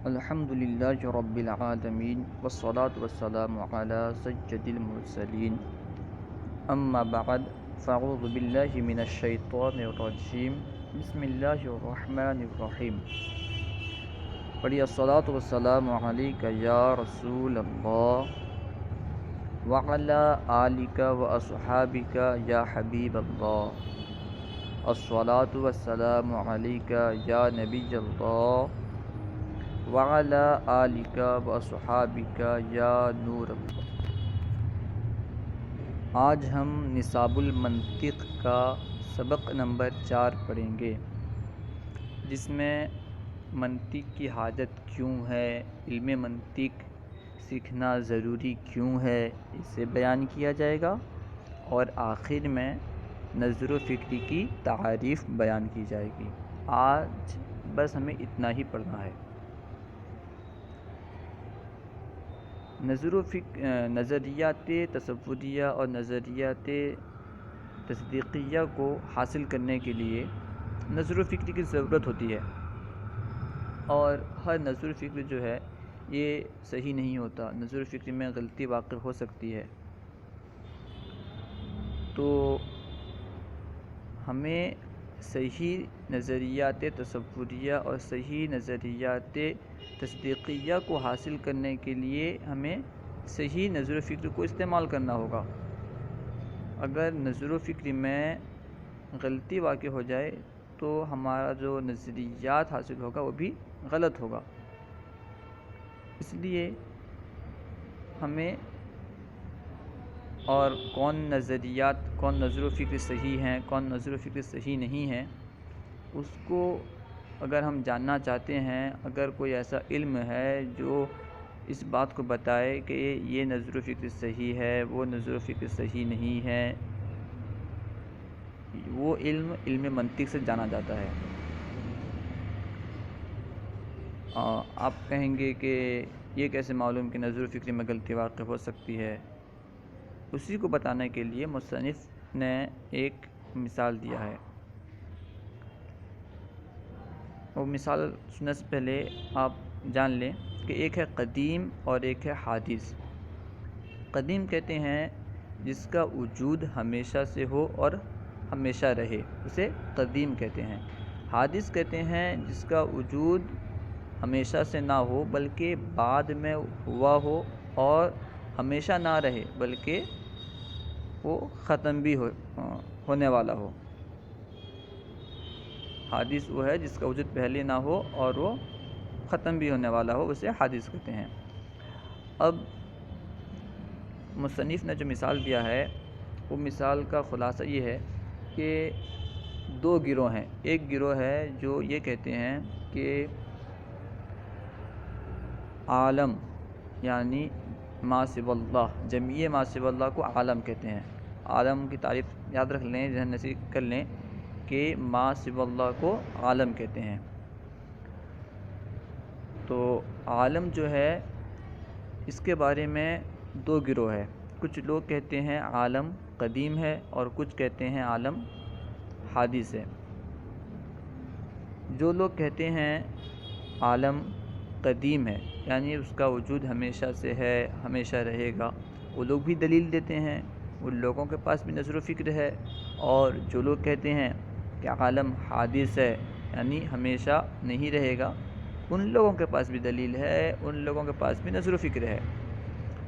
الحمد للہ رب العالمین والصلاة والسلام علی سید المرسلین اما بعد فاعوذ باللہ من الشیطان الرجیم بسم اللہ الرحمن الرحیم پڑھیے الصلاة والسلام علیک یا رسول اللہ وعلی آلک واصحابک یا حبیب اللہ الصلاة والسلام علیک یا نبی اللہ وعلی آلک واصحابک یا نور اللہ۔ آج ہم نصاب المنطق کا سبق نمبر 4 پڑھیں گے، جس میں منطق کی حاجت کیوں ہے، علم منطق سیکھنا ضروری کیوں ہے، اسے بیان کیا جائے گا، اور آخر میں نظر و فکر کی تعریف بیان کی جائے گی۔ آج بس ہمیں اتنا ہی پڑھنا ہے۔ نظریات تصوریہ اور نظریات تصدیقیہ کو حاصل کرنے کے لیے نظر و فکر کی ضرورت ہوتی ہے، اور ہر نظر و فکر جو ہے یہ صحیح نہیں ہوتا، نظر و فکر میں غلطی واقع ہو سکتی ہے۔ تو ہمیں صحیح نظریات تصوریہ اور صحیح نظریات تصدیقیہ کو حاصل کرنے کے لیے ہمیں صحیح نظر و فکر کو استعمال کرنا ہوگا۔ اگر نظر و فکر میں غلطی واقع ہو جائے تو ہمارا جو نظریات حاصل ہوگا وہ بھی غلط ہوگا۔ اس لیے ہمیں اور کون نظر و فکر صحیح ہیں، کون نظر و فکر صحیح نہیں ہیں، اس کو اگر ہم جاننا چاہتے ہیں، اگر کوئی ایسا علم ہے جو اس بات کو بتائے کہ یہ نظر و فکر صحیح ہے، وہ نظر و فکر صحیح نہیں ہے، وہ علم منطق سے جانا جاتا ہے۔ آپ کہیں گے کہ یہ کیسے معلوم کہ نظر و فکر میں غلطی واقع ہو سکتی ہے؟ اسی کو بتانے کے لیے مصنف نے ایک مثال دیا ہے۔ وہ مثال سننے سے پہلے آپ جان لیں کہ ایک ہے قدیم اور ایک ہے حادث۔ قدیم کہتے ہیں جس کا وجود ہمیشہ سے ہو اور ہمیشہ رہے، اسے قدیم کہتے ہیں۔ حادث کہتے ہیں جس کا وجود ہمیشہ سے نہ ہو بلکہ بعد میں ہوا ہو، اور ہمیشہ نہ رہے بلکہ وہ ختم بھی ہونے والا ہو۔ حادث وہ ہے جس کا وجود پہلے نہ ہو اور وہ ختم بھی ہونے والا ہو، اسے حادث کہتے ہیں۔ اب مصنف نے جو مثال دیا ہے وہ مثال کا خلاصہ یہ ہے کہ دو گروہ ہیں۔ ایک گروہ ہے جو یہ کہتے ہیں کہ عالم یعنی ما سوی اللہ، جمیع ما سوی اللہ کو عالم کہتے ہیں۔ عالم کی تعریف یاد رکھ لیں، ذہن نصیب کر لیں کہ ما سوی اللہ کو عالم کہتے ہیں۔ تو عالم جو ہے اس کے بارے میں دو گروہ ہے۔ کچھ لوگ کہتے ہیں عالم قدیم ہے اور کچھ کہتے ہیں عالم حادث ہے۔ جو لوگ کہتے ہیں عالم قدیم ہے یعنی اس کا وجود ہمیشہ سے ہے، ہمیشہ رہے گا، وہ لوگ بھی دلیل دیتے ہیں، ان لوگوں کے پاس بھی نظر و فکر ہے۔ اور جو لوگ کہتے ہیں کہ عالم حادث ہے یعنی ہمیشہ نہیں رہے گا، ان لوگوں کے پاس بھی دلیل ہے، ان لوگوں کے پاس بھی نظر و فکر ہے۔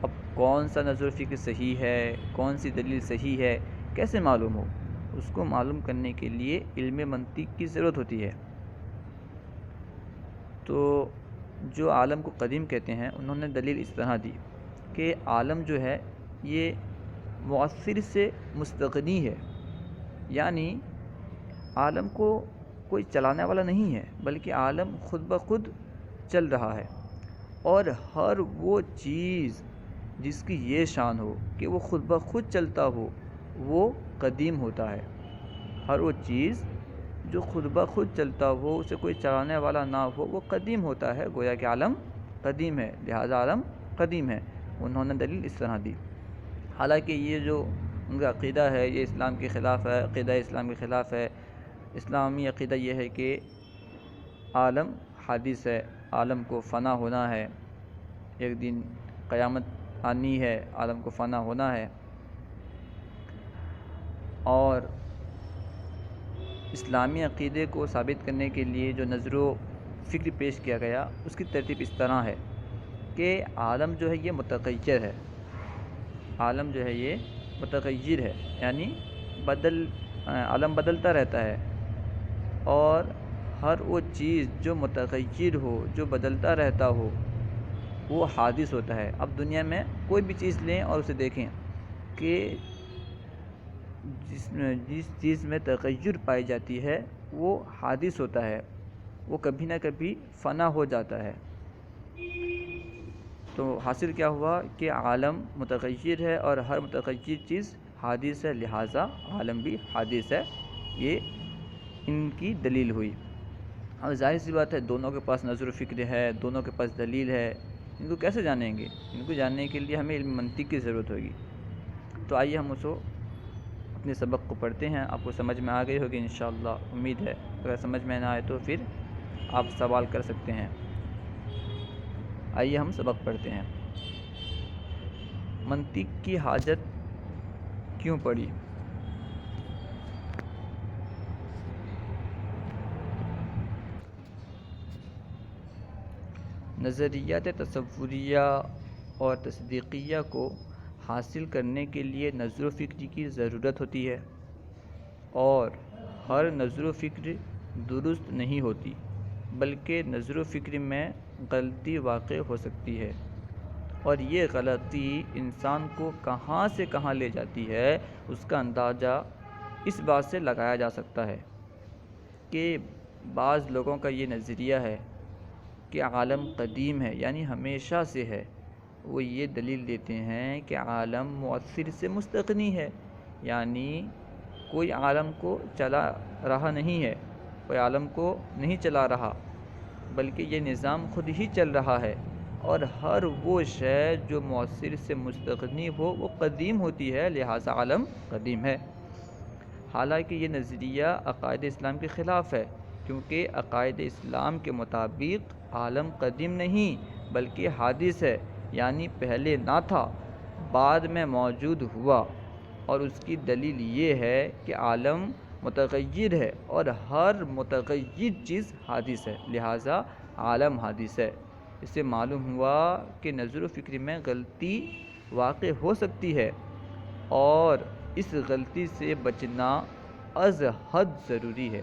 اب کون سا نظر و فکر صحیح ہے، کون سی دلیل صحیح ہے، کیسے معلوم ہو؟ اس کو معلوم کرنے کے لیے علم منطق کی ضرورت ہوتی ہے۔ تو جو عالم کو قدیم کہتے ہیں انہوں نے دلیل اس طرح دی کہ عالم جو ہے یہ مؤثر سے مستغنی ہے، یعنی عالم کو کوئی چلانے والا نہیں ہے بلکہ عالم خود بخود چل رہا ہے، اور ہر وہ چیز جس کی یہ شان ہو کہ وہ خود بخود چلتا ہو وہ قدیم ہوتا ہے۔ ہر وہ چیز جو خود بخود چلتا ہو، اسے کوئی چلانے والا نہ ہو، وہ قدیم ہوتا ہے، گویا کہ عالم قدیم ہے، لہذا عالم قدیم ہے۔ انہوں نے دلیل اس طرح دی۔ حالانکہ یہ جو ان کا عقیدہ ہے یہ اسلام کے خلاف ہے، عقیدہ اسلام کے خلاف ہے۔ اسلامی عقیدہ یہ ہے کہ عالم حادث ہے، عالم کو فنا ہونا ہے، ایک دن قیامت آنی ہے، عالم کو فنا ہونا ہے، اور اسلامی عقیدے کو ثابت کرنے کے لیے جو نظر و فکر پیش کیا گیا اس کی ترتیب اس طرح ہے کہ عالم جو ہے یہ متغیر ہے، عالم جو ہے یہ متغیر ہے، یعنی عالم بدلتا رہتا ہے، اور ہر وہ چیز جو متغیر ہو، جو بدلتا رہتا ہو، وہ حادث ہوتا ہے۔ اب دنیا میں کوئی بھی چیز لیں اور اسے دیکھیں کہ جس چیز میں تغیر پائی جاتی ہے وہ حادث ہوتا ہے، وہ کبھی نہ کبھی فنا ہو جاتا ہے۔ تو حاصل کیا ہوا کہ عالم متغیر ہے اور ہر متغیر چیز حادث ہے، لہٰذا عالم بھی حادث ہے، یہ ان کی دلیل ہوئی۔ اور ظاہر سی بات ہے دونوں کے پاس نظر و فکر ہے، دونوں کے پاس دلیل ہے، ان کو کیسے جانیں گے؟ ان کو جاننے کے لیے ہمیں علم منطق کی ضرورت ہوگی۔ تو آئیے ہم اسے اپنے سبق کو پڑھتے ہیں۔ آپ کو سمجھ میں آ گئی ہوگی انشاءاللہ، امید ہے۔ اگر سمجھ میں نہ آئے تو پھر آپ سوال کر سکتے ہیں۔ آئیے ہم سبق پڑھتے ہیں۔ منطق کی حاجت کیوں پڑی؟ نظریات تصوریہ اور تصدیقیہ کو حاصل کرنے کے لیے نظر و فکر کی ضرورت ہوتی ہے، اور ہر نظر و فکر درست نہیں ہوتی، بلکہ نظر و فکر میں غلطی واقع ہو سکتی ہے، اور یہ غلطی انسان کو کہاں سے کہاں لے جاتی ہے اس کا اندازہ اس بات سے لگایا جا سکتا ہے کہ بعض لوگوں کا یہ نظریہ ہے کہ عالم قدیم ہے، یعنی ہمیشہ سے ہے۔ وہ یہ دلیل دیتے ہیں کہ عالم مؤثر سے مستغنی ہے، یعنی کوئی عالم کو چلا رہا نہیں ہے، کوئی عالم کو نہیں چلا رہا، بلکہ یہ نظام خود ہی چل رہا ہے، اور ہر وہ شے جو مؤثر سے مستغنی ہو وہ قدیم ہوتی ہے، لہٰذا عالم قدیم ہے۔ حالانکہ یہ نظریہ عقائد اسلام کے خلاف ہے، کیونکہ عقائد اسلام کے مطابق عالم قدیم نہیں بلکہ حادث ہے، یعنی پہلے نہ تھا، بعد میں موجود ہوا، اور اس کی دلیل یہ ہے کہ عالم متغیر ہے اور ہر متغیر چیز حادث ہے، لہٰذا عالم حادث ہے۔ اس سے معلوم ہوا کہ نظر و فکر میں غلطی واقع ہو سکتی ہے، اور اس غلطی سے بچنا از حد ضروری ہے،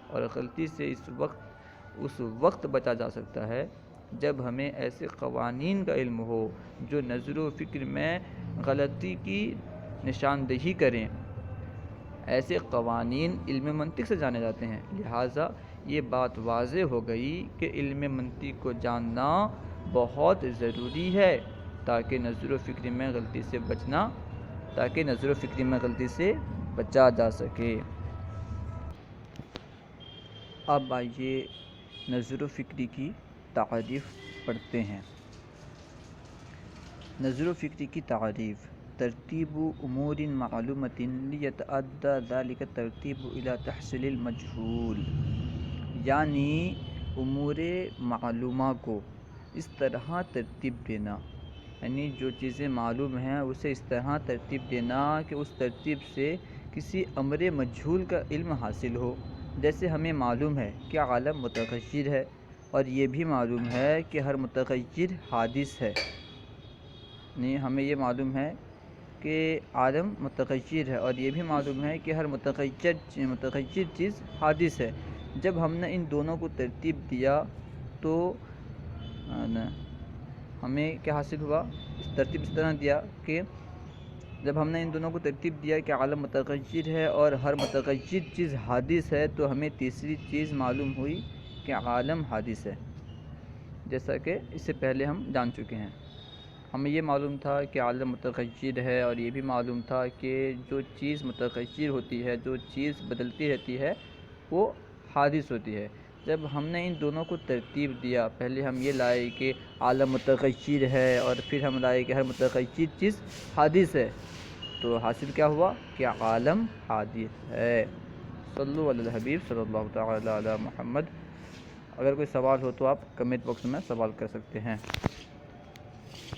اور غلطی سے اس وقت بچا جا سکتا ہے جب ہمیں ایسے قوانین کا علم ہو جو نظر و فکر میں غلطی کی نشاندہی کریں۔ ایسے قوانین علم منطق سے جانے جاتے ہیں، لہٰذا یہ بات واضح ہو گئی کہ علم منطق کو جاننا بہت ضروری ہے تاکہ نظر و فکر میں غلطی سے بچا جا سکے۔ اب آئیے نظر و فکر کی تعریف پڑھتے ہیں۔ نظر و فکر کی تعریف: ترتیب امور معلومۃ لیتعدی ذلک الترتیب الی تحصیل المجہول، یعنی امور معلومہ کو اس طرح ترتیب دینا، یعنی جو چیزیں معلوم ہیں اسے اس طرح ترتیب دینا کہ اس ترتیب سے کسی امر مجہول کا علم حاصل ہو۔ جیسے ہمیں معلوم ہے کہ عالم متغیر ہے، اور یہ بھی معلوم ہے کہ ہر متغیر حادث ہے، یعنی ہمیں یہ معلوم ہے کہ عالم متغیر ہے، اور یہ بھی معلوم ہے کہ ہر متغیر چیز حادث ہے۔ جب ہم نے ان دونوں کو ترتیب دیا تو ہمیں کیا حاصل ہوا؟ ترتیب اس طرح دیا کہ جب ہم نے ان دونوں کو ترتیب دیا کہ عالم متغیر ہے اور ہر متغیر چیز حادث ہے، تو ہمیں تیسری چیز معلوم ہوئی کہ عالم حادث ہے، جیسا کہ اس سے پہلے ہم جان چکے ہیں۔ ہمیں یہ معلوم تھا کہ عالم متغیر ہے، اور یہ بھی معلوم تھا کہ جو چیز متغیر ہوتی ہے، جو چیز بدلتی رہتی ہے، وہ حادث ہوتی ہے۔ جب ہم نے ان دونوں کو ترتیب دیا، پہلے ہم یہ لائے کہ عالم متغیر ہے اور پھر ہم لائے کہ ہر متغیر چیز حادث ہے، تو حاصل کیا ہوا کہ عالم حادث ہے۔ صلو علی الحبیب صلی اللہ تعالی علی محمد۔ اگر کوئی سوال ہو تو آپ کمنٹ باکس میں سوال کر سکتے ہیں۔